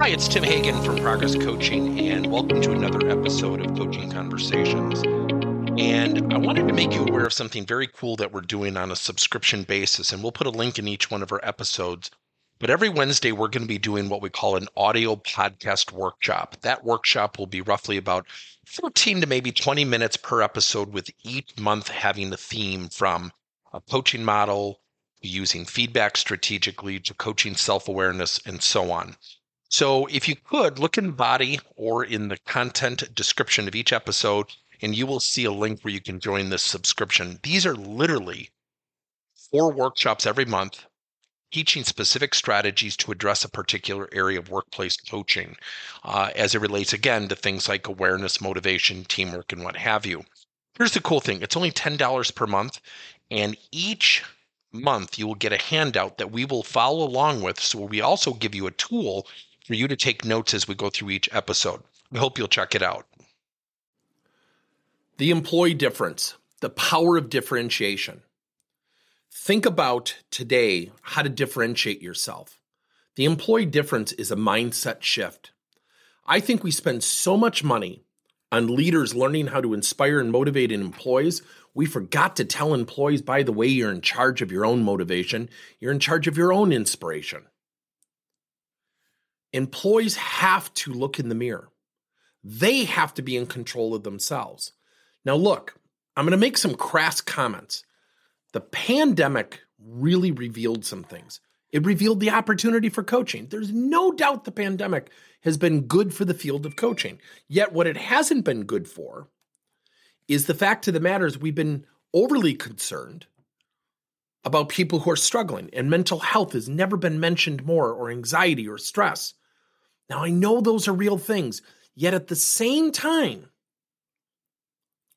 Hi, it's Tim Hagen from Progress Coaching, and welcome to another episode of Coaching Conversations. And I wanted to make you aware of something very cool that we're doing on a subscription basis, and we'll put a link in each one of our episodes. But every Wednesday, we're going to be doing what we call an audio podcast workshop. That workshop will be roughly about 14 to maybe 20 minutes per episode, with each month having a theme from a coaching model, using feedback strategically, to coaching self-awareness, and so on. So if you could, look in the body or in the content description of each episode, and you will see a link where you can join this subscription. These are literally 4 workshops every month, teaching specific strategies to address a particular area of workplace coaching, as it relates, again, to things like awareness, motivation, teamwork, and what have you. Here's the cool thing. It's only $10 per month, and each month you will get a handout that we will follow along with. So we also give you a tool for you to take notes as we go through each episode. We hope you'll check it out. The employee difference, the power of differentiation. Think about today how to differentiate yourself. The employee difference is a mindset shift. I think we spend so much money on leaders learning how to inspire and motivate employees. We forgot to tell employees, by the way, you're in charge of your own motivation. You're in charge of your own inspiration. Employees have to look in the mirror. They have to be in control of themselves. Now, look, I'm going to make some crass comments. The pandemic really revealed some things. It revealed the opportunity for coaching. There's no doubt the pandemic has been good for the field of coaching. Yet what it hasn't been good for is the fact of the matter is we've been overly concerned about people who are struggling, and mental health has never been mentioned more, or anxiety or stress. Now, I know those are real things, yet at the same time,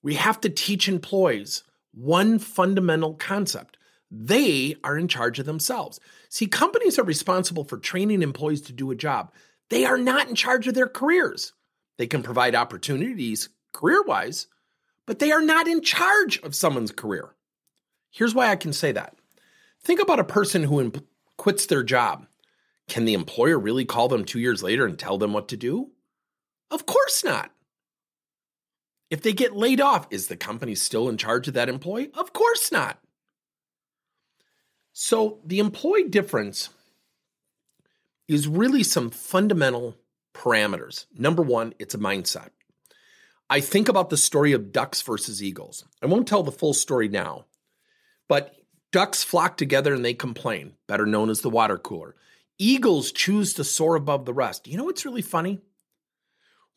we have to teach employees one fundamental concept. They are in charge of themselves. See, companies are responsible for training employees to do a job. They are not in charge of their careers. They can provide opportunities career-wise, but they are not in charge of someone's career. Here's why I can say that. Think about a person who quits their job. Can the employer really call them 2 years later and tell them what to do? Of course not. If they get laid off, is the company still in charge of that employee? Of course not. So the employee difference is really some fundamental parameters. Number one, it's a mindset. I think about the story of ducks versus eagles. I won't tell the full story now, but ducks flock together and they complain, better known as the water cooler. Eagles choose to soar above the rest. You know what's really funny?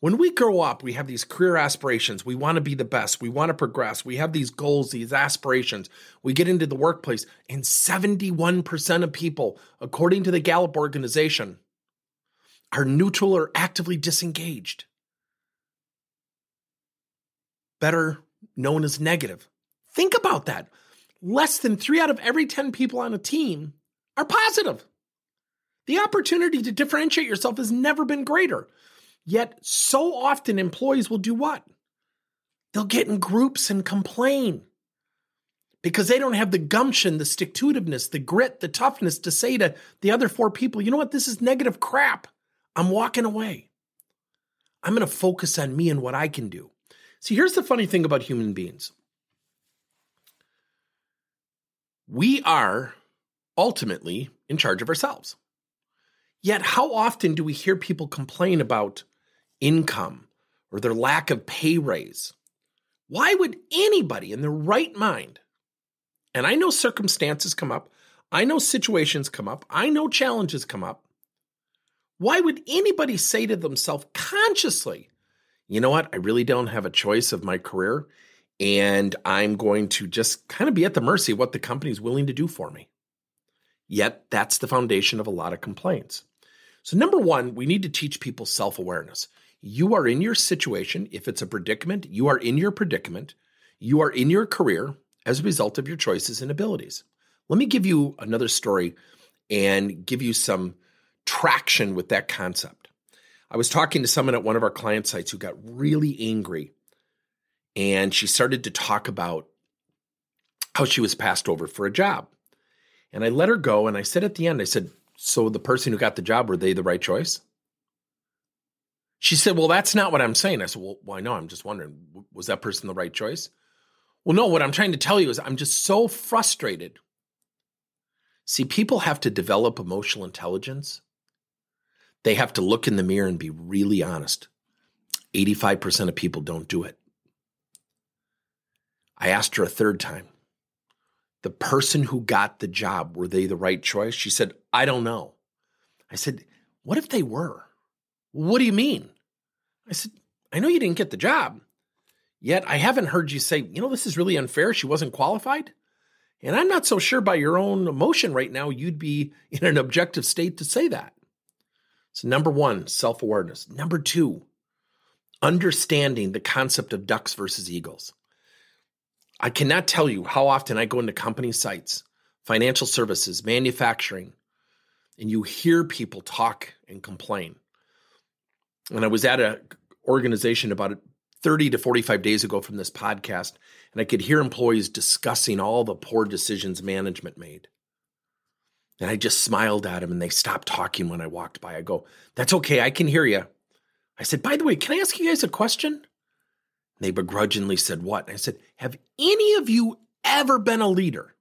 When we grow up, we have these career aspirations. We want to be the best. We want to progress. We have these goals, these aspirations. We get into the workplace, and 71% of people, according to the Gallup organization, are neutral or actively disengaged, better known as negative. Think about that. Less than 3 out of every 10 people on a team are positive. The opportunity to differentiate yourself has never been greater. Yet so often employees will do what? They'll get in groups and complain because they don't have the gumption, the stick-to-itiveness, the grit, the toughness to say to the other 4 people, you know what, this is negative crap. I'm walking away. I'm going to focus on me and what I can do. See, here's the funny thing about human beings. We are ultimately in charge of ourselves. Yet how often do we hear people complain about income or their lack of pay raise? Why would anybody in their right mind, and I know circumstances come up, I know situations come up, I know challenges come up, why would anybody say to themselves consciously, you know what, I really don't have a choice of my career, and I'm going to just kind of be at the mercy of what the company's willing to do for me? Yet that's the foundation of a lot of complaints. So number one, we need to teach people self-awareness. You are in your situation. If it's a predicament, you are in your predicament. You are in your career as a result of your choices and abilities. Let me give you another story and give you some traction with that concept. I was talking to someone at one of our client sites who got really angry, and she started to talk about how she was passed over for a job. And I let her go, and I said at the end, I said, so the person who got the job, were they the right choice? She said, well, that's not what I'm saying. I said, well, why no? I'm just wondering, was that person the right choice? Well, no, what I'm trying to tell you is I'm just so frustrated. See, people have to develop emotional intelligence. They have to look in the mirror and be really honest. 85% of people don't do it. I asked her a third time, the person who got the job, were they the right choice? She said, I don't know. I said, what if they were? What do you mean? I said, I know you didn't get the job, yet I haven't heard you say, this is really unfair. She wasn't qualified. And I'm not so sure by your own emotion right now, you'd be in an objective state to say that. So number one, self-awareness. Number two, understanding the concept of ducks versus eagles. I cannot tell you how often I go into company sites, financial services, manufacturing, and you hear people talk and complain. And I was at an organization about 30 to 45 days ago from this podcast, and I could hear employees discussing all the poor decisions management made. And I just smiled at them, and they stopped talking when I walked by. I go, that's okay, I can hear you. I said, by the way, can I ask you guys a question? And they begrudgingly said, what? And I said, have any of you ever been a leader?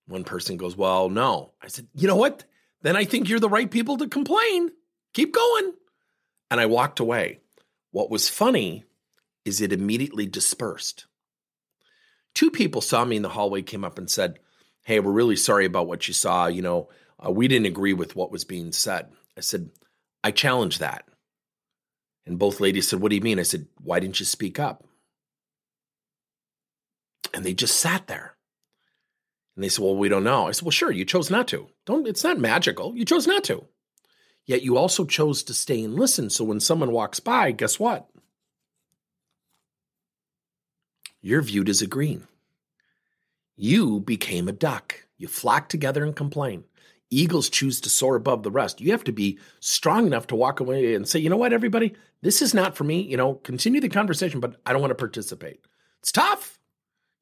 One person goes, well, no. I said, you know what? Then I think you're the right people to complain. Keep going. And I walked away. What was funny is it immediately dispersed. Two people saw me in the hallway, came up and said, hey, we're really sorry about what you saw. We didn't agree with what was being said. I said, I challenge that. And both ladies said, what do you mean? I said, why didn't you speak up? And they just sat there. And they said, well, we don't know. I said, well, sure, you chose not to. It's not magical. You chose not to. Yet you also chose to stay and listen. So when someone walks by, guess what? You're viewed as a green. You became a duck. You flock together and complain. Eagles choose to soar above the rest. You have to be strong enough to walk away and say, you know what, everybody, this is not for me. Continue the conversation, but I don't want to participate. It's tough.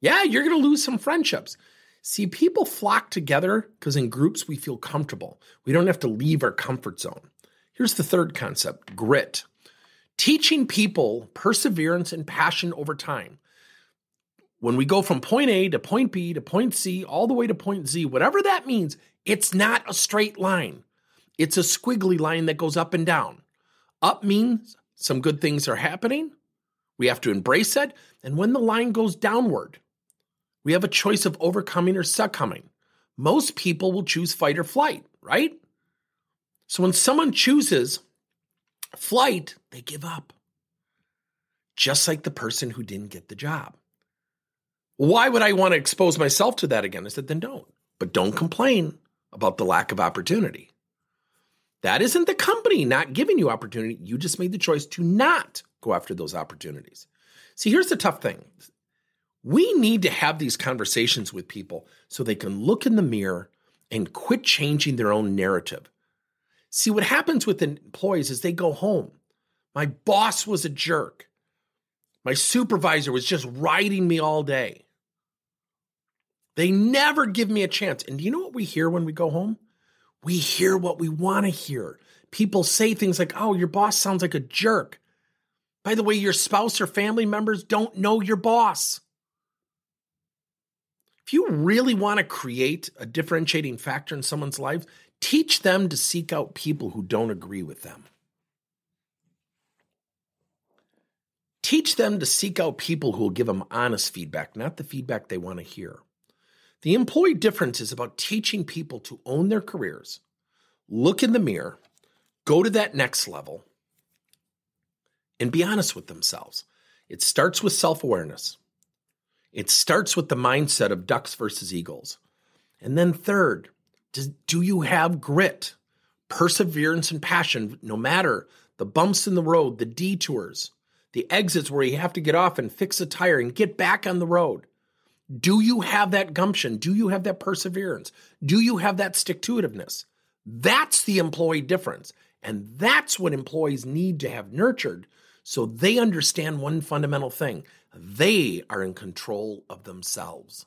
Yeah, you're going to lose some friendships. See, people flock together because in groups we feel comfortable. We don't have to leave our comfort zone. Here's the third concept, grit. Teaching people perseverance and passion over time. When we go from point A to point B to point C, all the way to point Z, whatever that means, it's not a straight line. It's a squiggly line that goes up and down. Up means some good things are happening. We have to embrace it. And when the line goes downward, we have a choice of overcoming or succumbing. Most people will choose fight or flight, right? So when someone chooses flight, they give up. Just like the person who didn't get the job. Why would I want to expose myself to that again? I said, then don't. But don't complain about the lack of opportunity. That isn't the company not giving you opportunity. You just made the choice to not go after those opportunities. See, here's the tough thing. We need to have these conversations with people so they can look in the mirror and quit changing their own narrative. See, what happens with employees is they go home. My boss was a jerk. My supervisor was just riding me all day. They never give me a chance. And do you know what we hear when we go home? We hear what we want to hear. People say things like, oh, your boss sounds like a jerk. By the way, your spouse or family members don't know your boss. If you really want to create a differentiating factor in someone's life, teach them to seek out people who don't agree with them. Teach them to seek out people who will give them honest feedback, not the feedback they want to hear. The employee difference is about teaching people to own their careers, look in the mirror, go to that next level, and be honest with themselves. It starts with self-awareness. It starts with the mindset of ducks versus eagles. And then third, do you have grit, perseverance, and passion, no matter the bumps in the road, the detours, the exits where you have to get off and fix a tire and get back on the road? Do you have that gumption? Do you have that perseverance? Do you have that stick-to-itiveness? That's the employee difference. And that's what employees need to have nurtured so they understand one fundamental thing. They are in control of themselves.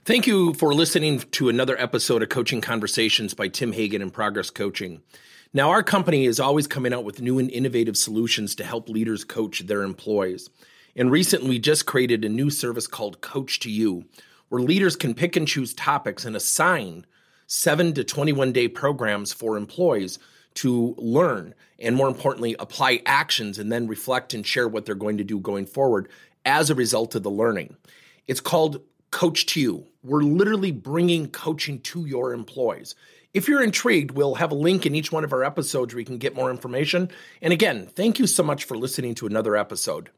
Thank you for listening to another episode of Coaching Conversations by Tim Hagen and Progress Coaching. Now, our company is always coming out with new and innovative solutions to help leaders coach their employees. And recently, we just created a new service called Coach to You, where leaders can pick and choose topics and assign 7 to 21-day programs for employees to learn and, more importantly, apply actions and then reflect and share what they're going to do going forward as a result of the learning. It's called Coach to You. We're literally bringing coaching to your employees. If you're intrigued, we'll have a link in each one of our episodes where you can get more information. And again, thank you so much for listening to another episode.